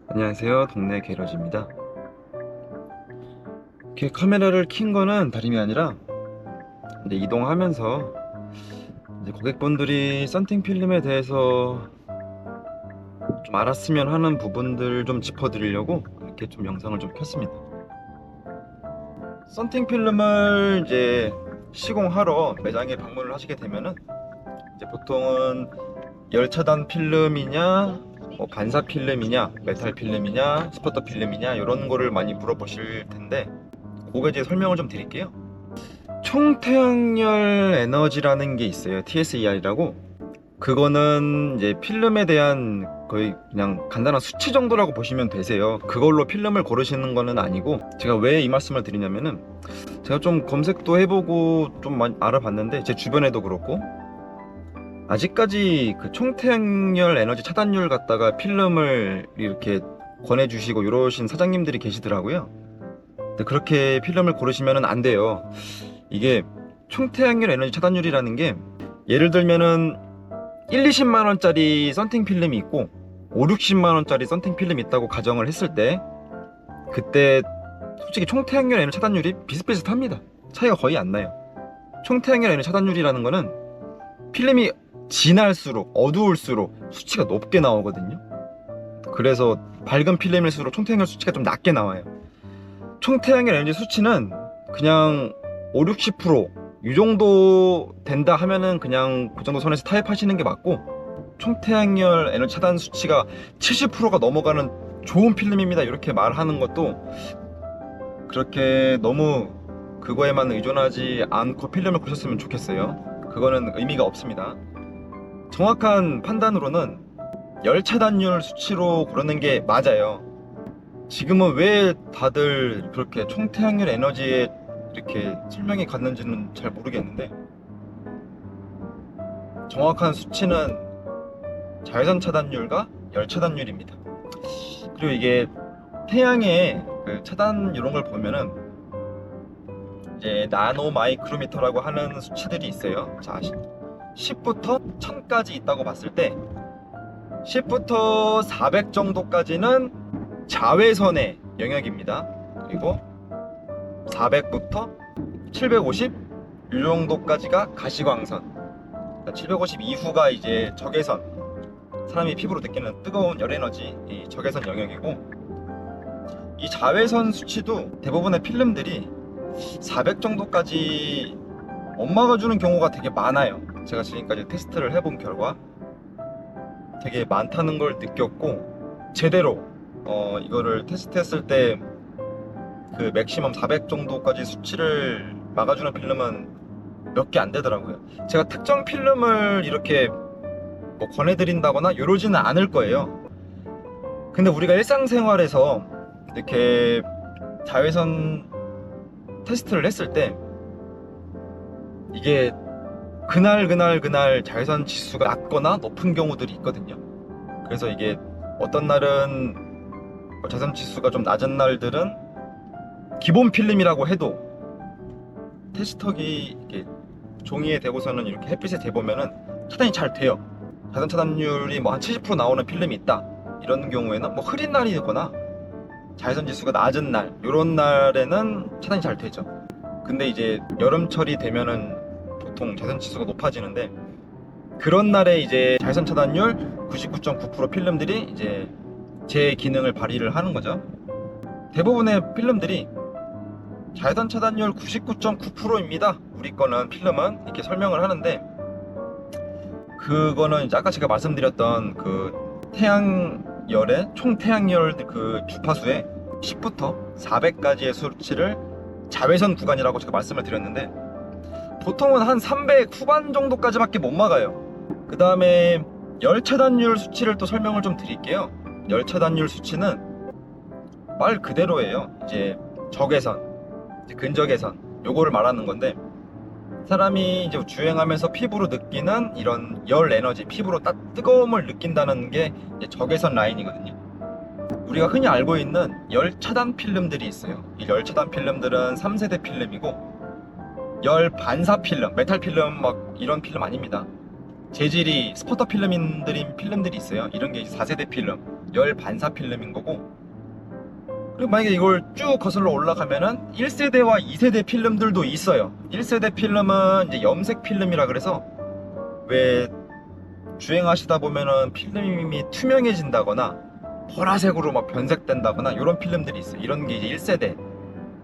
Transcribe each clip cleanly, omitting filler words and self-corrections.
안녕하세요. 동네 게러지입니다. 이렇게 카메라를 킨 거는 다름이 아니라 이제 이동하면서 이제 고객분들이 썬팅 필름에 대해서 좀 알았으면 하는 부분들 좀 짚어드리려고 이렇게 좀 영상을 좀 켰습니다. 썬팅 필름을 이제 시공하러 매장에 방문을 하시게 되면은 이제 보통은 열차단 필름이냐, 반사 필름이냐, 메탈 필름이냐, 스포터 필름이냐 이런 거를 많이 물어보실 텐데 그거에 대해 설명을 좀 드릴게요. 총태양열 에너지라는 게 있어요. TSER이라고. 그거는 이제 필름에 대한 거의 그냥 간단한 수치 정도라고 보시면 되세요. 그걸로 필름을 고르시는 거는 아니고, 제가 왜 이 말씀을 드리냐면은 제가 좀 검색도 해보고 좀 많이 알아봤는데 제 주변에도 그렇고 아직까지 그 총태양열 에너지 차단율 갖다가 필름을 이렇게 권해주시고 이러신 사장님들이 계시더라고요. 근데 그렇게 필름을 고르시면 안 돼요. 이게 총태양열 에너지 차단율이라는 게 예를 들면은 1, 20만원짜리 썬팅 필름이 있고 5, 60만원짜리 썬팅 필름이 있다고 가정을 했을 때 그때 솔직히 총태양열 에너지 차단율이 비슷비슷합니다. 차이가 거의 안 나요. 총태양열 에너지 차단율이라는 거는 필름이 진할수록 어두울수록 수치가 높게 나오거든요. 그래서 밝은 필름일수록 총태양열 수치가 좀 낮게 나와요. 총태양열 에너지 수치는 그냥 5, 60%이 정도 된다 하면은 그냥 그 정도 선에서 타협하시는 게 맞고, 총태양열 에너지 차단 수치가 70%가 넘어가는 좋은 필름입니다 이렇게 말하는 것도 그렇게 너무 그거에만 의존하지 않고 필름을 고르셨으면 좋겠어요. 그거는 의미가 없습니다. 정확한 판단으로는 열 차단율 수치로 고르는 게 맞아요. 지금은 왜 다들 그렇게 총태양열 에너지에 이렇게 설명이 갔는지는 잘 모르겠는데, 정확한 수치는 자외선 차단율과 열 차단율입니다. 그리고 이게 태양의 그 차단 이런 걸 보면은 이제 나노 마이크로미터라고 하는 수치들이 있어요. 자, 10부터 1000까지 있다고 봤을 때 10부터 400 정도까지는 자외선의 영역입니다. 그리고 400부터 750 이 정도까지가 가시광선, 750 이후가 이제 적외선, 사람이 피부로 느끼는 뜨거운 열에너지, 이 적외선 영역이고, 이 자외선 수치도 대부분의 필름들이 400 정도까지 엄마가 주는 경우가 되게 많아요. 제가 지금까지 테스트를 해본 결과 되게 많다는 걸 느꼈고, 제대로 이거를 테스트했을 때 그 맥시멈 400 정도까지 수치를 막아주는 필름은 몇 개 안 되더라고요. 제가 특정 필름을 이렇게 뭐 권해드린다거나 이러지는 않을 거예요. 근데 우리가 일상생활에서 이렇게 자외선 테스트를 했을 때 이게 그날 자외선 지수가 낮거나 높은 경우들이 있거든요. 그래서 이게 어떤 날은 자외선 지수가 좀 낮은 날들은 기본 필름이라고 해도 테스터기 이렇게 종이에 대고서는 이렇게 햇빛에 대보면은 차단이 잘 돼요. 자외선 차단율이 뭐 한 70% 나오는 필름이 있다, 이런 경우에는 뭐 흐린 날이거나 자외선 지수가 낮은 날, 이런 날에는 차단이 잘 되죠. 근데 이제 여름철이 되면은 보통 자외선 지수가 높아지는데, 그런 날에 이제 자외선 차단율 99.9% 필름들이 이제 제 기능을 발휘를 하는 거죠. 대부분의 필름들이 자외선 차단율 99.9%입니다 우리 거는 필름은, 이렇게 설명을 하는데, 그거는 이제 아까 제가 말씀드렸던 그 태양열의 총 태양열 그 주파수의 10부터 400까지의 수치를 자외선 구간이라고 제가 말씀을 드렸는데, 보통은 한 300 후반 정도까지밖에 못 막아요. 그 다음에 열 차단율 수치를 또 설명을 좀 드릴게요. 열 차단율 수치는 말 그대로예요. 이제 적외선, 이제 근적외선, 요거를 말하는 건데, 사람이 이제 주행하면서 피부로 느끼는 이런 열 에너지, 피부로 뜨거움을 느낀다는 게 이제 적외선 라인이거든요. 우리가 흔히 알고 있는 열 차단 필름들이 있어요. 이 열 차단 필름들은 3세대 필름이고, 열 반사 필름, 메탈 필름 막 이런 필름 아닙니다. 재질이 스포터 필름들이 있어요. 이런 게 4세대 필름. 열 반사 필름인 거고, 그리고 만약에 이걸 쭉 거슬러 올라가면은 1세대와 2세대 필름들도 있어요. 1세대 필름은 이제 염색 필름이라 그래서 왜 주행하시다 보면은 필름이 투명해진다거나 보라색으로 막 변색된다거나 이런 필름들이 있어요. 이런 게 이제 1세대.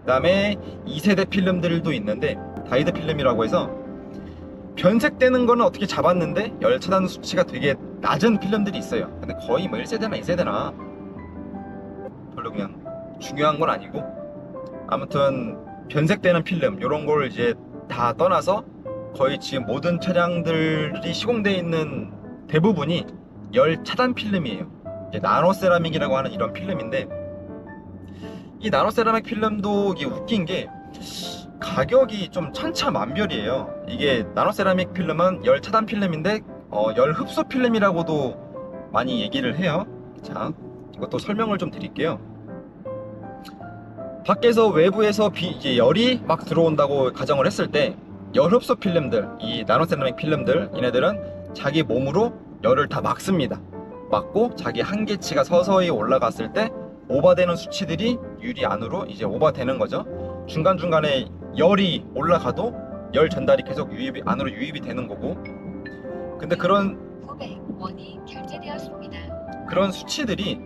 그다음에 2세대 필름들도 있는데 다이드 필름이라고 해서 변색되는 거는 어떻게 잡았는데 열 차단 수치가 되게 낮은 필름들이 있어요. 근데 거의 뭐 1세대나 2세대나 별로 그냥 중요한 건 아니고, 아무튼 변색되는 필름 이런 걸 이제 다 떠나서 거의 지금 모든 차량들이 시공되어 있는 대부분이 열 차단 필름이에요. 이제 나노 세라믹이라고 하는 이런 필름인데, 이 나노 세라믹 필름도 이게 웃긴 게 가격이 좀 천차만별이에요. 이게 나노 세라믹 필름은 열 차단 필름인데 열 흡수 필름이라고도 많이 얘기를 해요. 자, 이것도 설명을 좀 드릴게요. 밖에서 외부에서 이제 열이 막 들어온다고 가정을 했을 때 열 흡수 필름들, 이 나노 세라믹 필름들, 얘네들은 자기 몸으로 열을 다 막습니다. 막고 자기 한계치가 서서히 올라갔을 때 오버되는 수치들이 유리 안으로 이제 오버되는 거죠. 중간중간에 열이 올라가도 열 전달이 계속 안으로 유입이 되는 거고, 근데 그런 원이 결제되었습니다. 그런 수치들이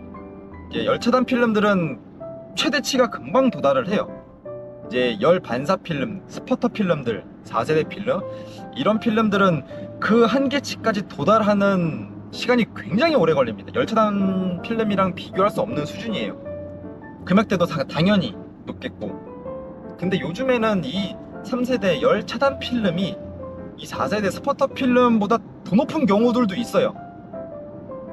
이제 열 차단 필름들은 최대치가 금방 도달을 해요. 이제 열 반사 필름, 스퍼터 필름들, 4세대 필름, 이런 필름들은 그 한계치까지 도달하는 시간이 굉장히 오래 걸립니다. 열 차단 필름이랑 비교할 수 없는 수준이에요. 금액대도 당연히 높겠고. 근데 요즘에는 이 3세대 열 차단 필름이 이 4세대 스퍼터 필름보다 더 높은 경우들도 있어요.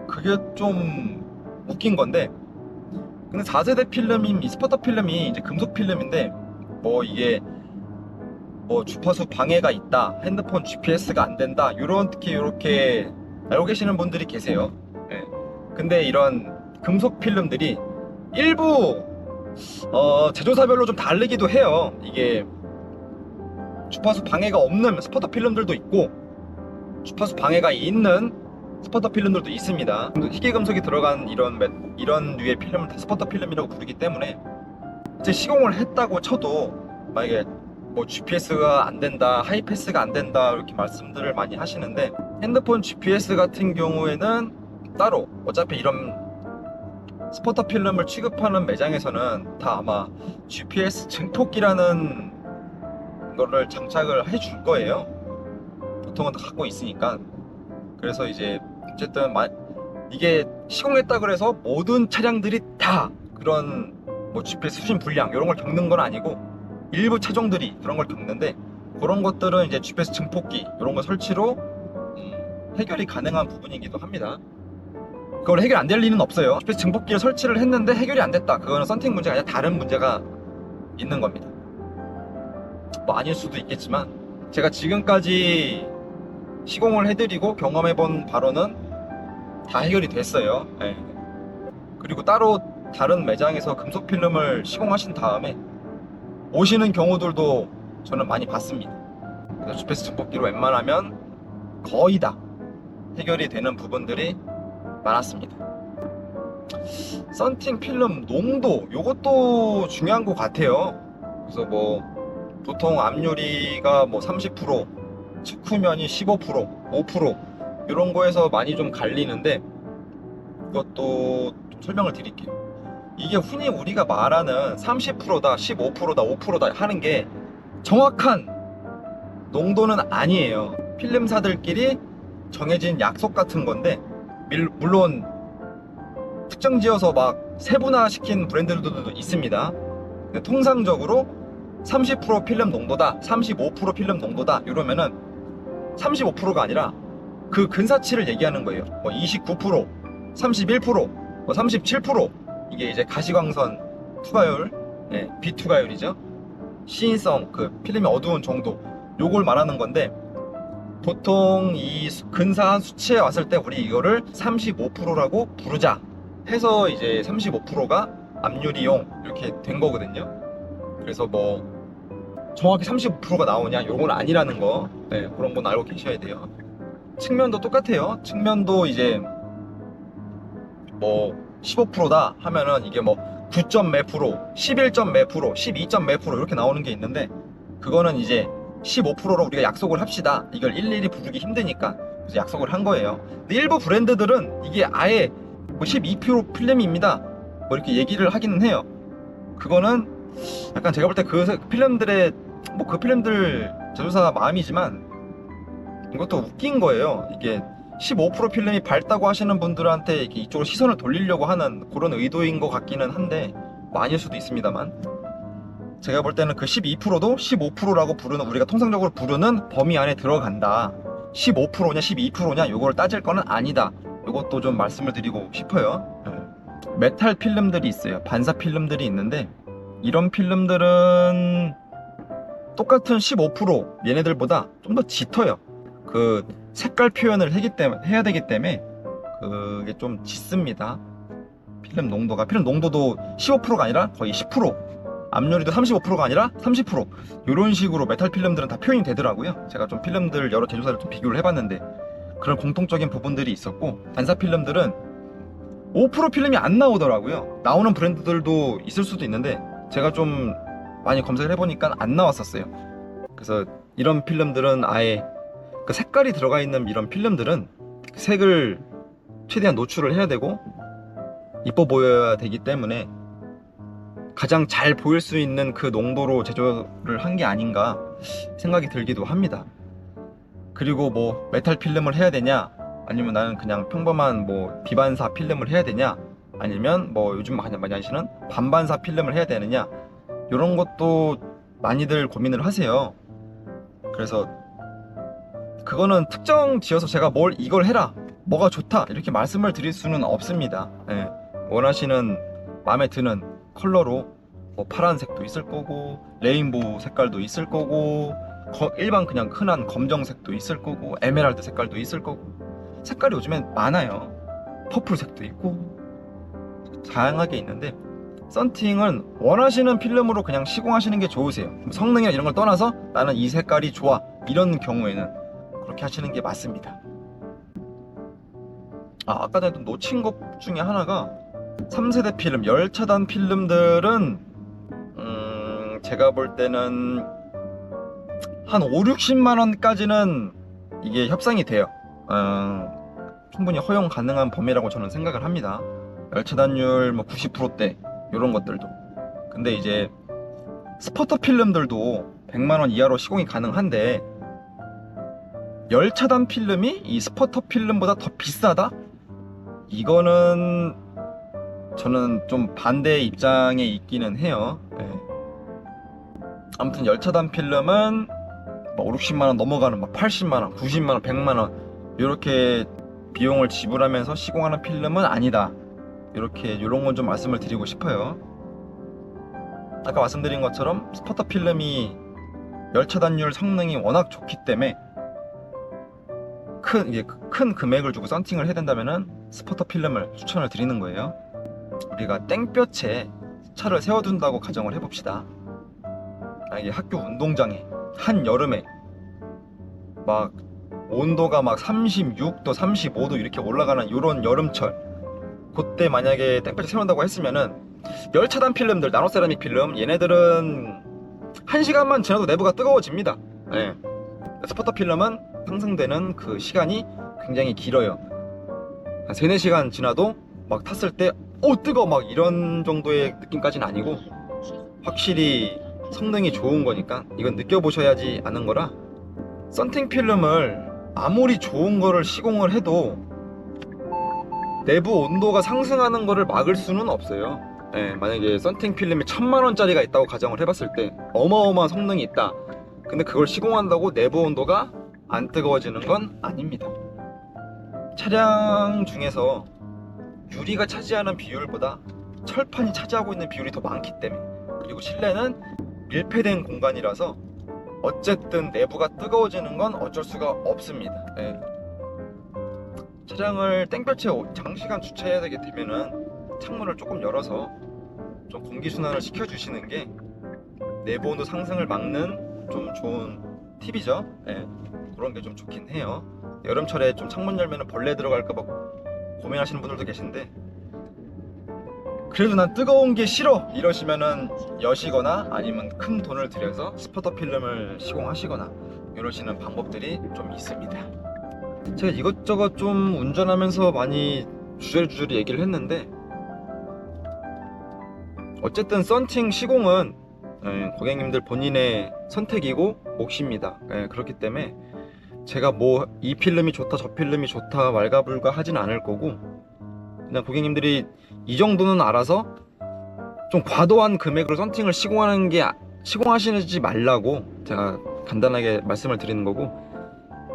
그게 좀 웃긴 건데, 근데 4세대 필름인 이 스퍼터 필름이 이제 금속 필름인데, 뭐 이게 뭐 주파수 방해가 있다, 핸드폰 GPS가 안 된다, 이렇게 알고 계시는 분들이 계세요. 네. 근데 이런 금속 필름들이 일부 제조사별로 좀 다르기도 해요. 이게 주파수 방해가 없는 스퍼터 필름들도 있고 주파수 방해가 있는 스퍼터 필름들도 있습니다. 희귀금속이 들어간 이런 류의 필름을 다 스퍼터 필름이라고 부르기 때문에 이제 시공을 했다고 쳐도 만약에 뭐 GPS가 안 된다, 하이패스가 안 된다 이렇게 말씀들을 많이 하시는데, 핸드폰 GPS 같은 경우에는 따로 어차피 이런 스퍼터 필름을 취급하는 매장에서는 다 아마 GPS 증폭기라는 거를 장착을 해줄 거예요. 보통은 다 갖고 있으니까. 그래서 이제 어쨌든 이게 시공했다 그래서 모든 차량들이 다 그런 뭐 GPS 수신 불량 이런 걸 겪는 건 아니고, 일부 차종들이 그런 걸 겪는데, 그런 것들은 이제 GPS 증폭기 이런 거 설치로 해결이 가능한 부분이기도 합니다. 그걸 해결 안 될 리는 없어요. GPS 증폭기를 설치를 했는데 해결이 안 됐다, 그거는 썬팅 문제가 아니라 다른 문제가 있는 겁니다. 뭐 아닐 수도 있겠지만, 제가 지금까지 시공을 해드리고 경험해본 바로는 다 해결이 됐어요. 네. 그리고 따로 다른 매장에서 금속 필름을 시공하신 다음에 오시는 경우들도 저는 많이 봤습니다. 그래서 GPS 증폭기로 웬만하면 거의 다 해결이 되는 부분들이 많았습니다. 썬팅 필름 농도, 요것도 중요한 것 같아요. 그래서 뭐 보통 앞유리가 뭐 30%, 측후면이 15%, 5% 이런 거에서 많이 좀 갈리는데, 이것도 좀 설명을 드릴게요. 이게 흔히 우리가 말하는 30%다, 15%다, 5%다 하는 게 정확한 농도는 아니에요. 필름사들끼리 정해진 약속 같은 건데, 물론 특정 지어서 막 세분화 시킨 브랜드들도 있습니다. 근데 통상적으로 30% 필름 농도다, 35% 필름 농도다 이러면은 35%가 아니라 그 근사치를 얘기하는 거예요. 뭐 29%, 31%, 뭐 37%, 이게 이제 가시광선 투과율, 네, 비투과율이죠. 시인성, 그 필름이 어두운 정도, 요걸 말하는 건데, 보통 이 근사한 수치에 왔을 때 우리 이거를 35%라고 부르자 해서 이제 35%가 앞유리용 이렇게 된 거거든요. 그래서 뭐 정확히 35%가 나오냐 요건 아니라는 거, 네, 그런 건 알고 계셔야 돼요. 측면도 똑같아요. 측면도 이제 뭐 15%다 하면은 이게 뭐 9점 몇 프로, 11점 몇 프로, 12점 몇 프로 이렇게 나오는 게 있는데, 그거는 이제 15%로 우리가 약속을 합시다. 이걸 일일이 부르기 힘드니까 그래서 약속을 한 거예요. 근데 일부 브랜드들은 이게 아예 뭐 12% 필름입니다 뭐 이렇게 얘기를 하기는 해요. 그거는 약간 제가 볼 때 그 필름들의 뭐 그 필름들 제조사 마음이지만 이것도 웃긴 거예요. 이게 15% 필름이 밝다고 하시는 분들한테 이렇게 이쪽으로 시선을 돌리려고 하는 그런 의도인 것 같기는 한데, 뭐 아닐 수도 있습니다만, 제가 볼 때는 그 12%도 15%라고 부르는, 우리가 통상적으로 부르는 범위 안에 들어간다. 15%냐 12%냐 요걸 따질 거는 아니다. 요것도 좀 말씀을 드리고 싶어요. 메탈 필름들이 있어요. 반사 필름들이 있는데, 이런 필름들은 똑같은 15% 얘네들보다 좀 더 짙어요. 그 색깔 표현을 해야 되기 때문에 그게 좀 짙습니다. 필름 농도도 15%가 아니라 거의 10%, 압력도 35%가 아니라 30%, 이런 식으로 메탈 필름들은 다 표현이 되더라고요. 제가 좀 필름들 여러 제조사를 좀 비교를 해봤는데 그런 공통적인 부분들이 있었고, 반사 필름들은 5% 필름이 안 나오더라고요. 나오는 브랜드들도 있을 수도 있는데 제가 좀 많이 검색을 해보니까 안 나왔었어요. 그래서 이런 필름들은 아예 그 색깔이 들어가 있는 이런 필름들은 색을 최대한 노출을 해야 되고 이뻐 보여야 되기 때문에 가장 잘 보일 수 있는 그 농도로 제조를 한 게 아닌가 생각이 들기도 합니다. 그리고 뭐 메탈 필름을 해야 되냐, 아니면 나는 그냥 평범한 뭐 비반사 필름을 해야 되냐, 아니면 뭐 요즘 많이 하시는 반반사 필름을 해야 되느냐, 이런 것도 많이들 고민을 하세요. 그래서 그거는 특정 지어서 제가 이걸 해라, 뭐가 좋다 이렇게 말씀을 드릴 수는 없습니다. 원하시는 마음에 드는 컬러로 뭐 파란색도 있을 거고, 레인보우 색깔도 있을 거고, 일반 그냥 흔한 검정색도 있을 거고, 에메랄드 색깔도 있을 거고, 색깔이 요즘엔 많아요. 퍼플색도 있고 다양하게 있는데, 썬팅은 원하시는 필름으로 그냥 시공하시는 게 좋으세요. 성능이나 이런 걸 떠나서 나는 이 색깔이 좋아, 이런 경우에는 그렇게 하시는 게 맞습니다. 아까 전에 또 놓친 것 중에 하나가 3세대 필름, 열차단 필름들은 제가 볼 때는 한 5, 60만 원까지는 이게 협상이 돼요. 충분히 허용 가능한 범위라고 저는 생각을 합니다. 열차단율 뭐 90%대 이런 것들도. 근데 이제 스퍼터 필름들도 100만 원 이하로 시공이 가능한데, 열차단 필름이 이 스퍼터 필름보다 더 비싸다? 이거는 저는 좀 반대의 입장에 있기는 해요. 아무튼 열차단 필름은 뭐 5, 60만 원 넘어가는 막 80만 원, 90만 원, 100만 원 이렇게 비용을 지불하면서 시공하는 필름은 아니다. 이런 건 좀 말씀을 드리고 싶어요. 아까 말씀드린 것처럼 스퍼터 필름이 열차단율 성능이 워낙 좋기 때문에 큰 금액을 주고 썬팅을 해야 된다면은 스퍼터 필름을 추천을 드리는 거예요. 우리가 땡볕에 차를 세워둔다고 가정을 해봅시다. 만약에 학교 운동장에 한여름에 막 온도가 막 36도, 35도 이렇게 올라가는 요런 여름철, 그때 만약에 땡볕에 세운다고 했으면은 열차단 필름들, 나노세라믹 필름, 얘네들은 1시간만 지나도 내부가 뜨거워집니다. 스퍼터 필름은 상승되는 그 시간이 굉장히 길어요. 한 3, 4시간 지나도 막 탔을 때 뜨거워 막 이런 정도의 느낌까지는 아니고, 확실히 성능이 좋은 거니까 이건 느껴보셔야지 아는 거라, 썬팅 필름을 아무리 좋은 거를 시공을 해도 내부 온도가 상승하는 거를 막을 수는 없어요. 만약에 썬팅 필름이 1000만 원짜리가 있다고 가정을 해봤을 때 어마어마한 성능이 있다. 근데 그걸 시공한다고 내부 온도가 안 뜨거워지는 건 아닙니다. 차량 중에서 유리가 차지하는 비율보다 철판이 차지하고 있는 비율이 더 많기 때문에, 그리고 실내는 밀폐된 공간이라서 어쨌든 내부가 뜨거워지는 건 어쩔 수가 없습니다. 차량을 땡볕에 장시간 주차해야 되게 되면은 창문을 조금 열어서 좀 공기순환을 시켜주시는 게 내부 온도 상승을 막는 좀 좋은 팁이죠. 그런 게 좀 좋긴 해요. 여름철에 좀 창문 열면 벌레 들어갈까봐 고민하시는 분들도 계신데, 그래도 난 뜨거운 게 싫어 이러시면은 여시거나 아니면 큰 돈을 들여서 스포터 필름을 시공하시거나 이러시는 방법들이 좀 있습니다. 제가 이것저것 좀 운전하면서 많이 주저리주저리 얘기를 했는데, 어쨌든 썬팅 시공은 고객님들 본인의 선택이고 몫입니다. 그렇기 때문에 제가 뭐 이 필름이 좋다 저 필름이 좋다 왈가불가 하진 않을 거고, 그냥 고객님들이 이 정도는 알아서 좀 과도한 금액으로 썬팅을 시공하시지 말라고 제가 간단하게 말씀을 드리는 거고,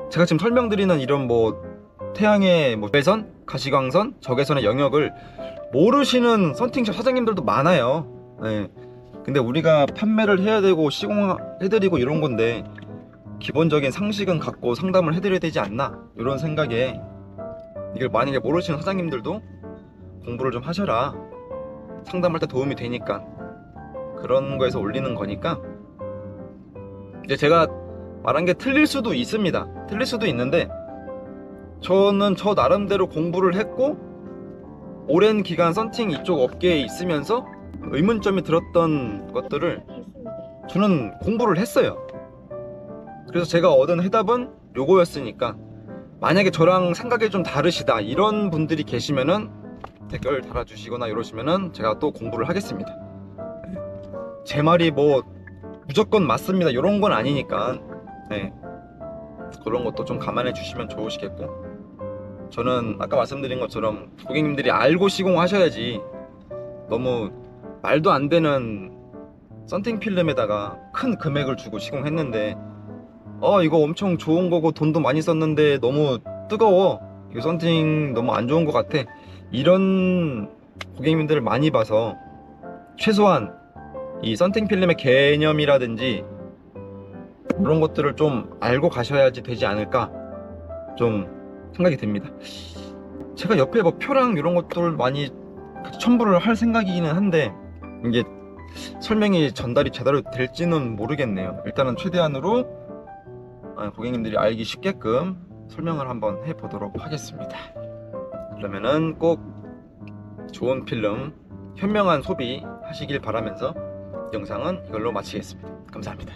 제가 지금 설명드리는 이런 뭐 태양의 뭐 배선, 가시광선, 적외선의 영역을 모르시는 썬팅샵 사장님들도 많아요. 근데 우리가 판매를 해야 되고 시공해드리고 이런 건데 기본적인 상식은 갖고 상담을 해드려야 되지 않나, 이런 생각에 이걸 만약에 모르시는 사장님들도 공부를 좀 하셔라, 상담할 때 도움이 되니까, 그런 거에서 올리는 거니까. 이제 제가 말한 게 틀릴 수도 있습니다. 틀릴 수도 있는데 저는 저 나름대로 공부를 했고 오랜 기간 썬팅 이쪽 업계에 있으면서 의문점이 들었던 것들을 저는 공부를 했어요. 그래서 제가 얻은 해답은 요거였으니까, 만약에 저랑 생각이 좀 다르시다 이런 분들이 계시면은 댓글 달아주시거나 이러시면은 제가 또 공부를 하겠습니다. 제 말이 뭐 무조건 맞습니다 이런 건 아니니까 그런 것도 좀 감안해 주시면 좋으시겠고, 저는 아까 말씀드린 것처럼 고객님들이 알고 시공하셔야지, 너무 말도 안 되는 썬팅 필름에다가 큰 금액을 주고 시공했는데 이거 엄청 좋은 거고 돈도 많이 썼는데 너무 뜨거워, 이거 썬팅 너무 안 좋은 것 같아, 이런 고객님들을 많이 봐서 최소한 이 썬팅 필름의 개념이라든지 그런 것들을 좀 알고 가셔야지 되지 않을까 좀 생각이 듭니다. 제가 옆에 뭐 표랑 이런 것들을 많이 같이 첨부를 할 생각이기는 한데 이게 설명이 전달이 제대로 될지는 모르겠네요. 일단은 최대한으로 고객님들이 알기 쉽게끔 설명을 한번 해보도록 하겠습니다. 그러면은 꼭 좋은 필름, 현명한 소비 하시길 바라면서 영상은 이걸로 마치겠습니다. 감사합니다.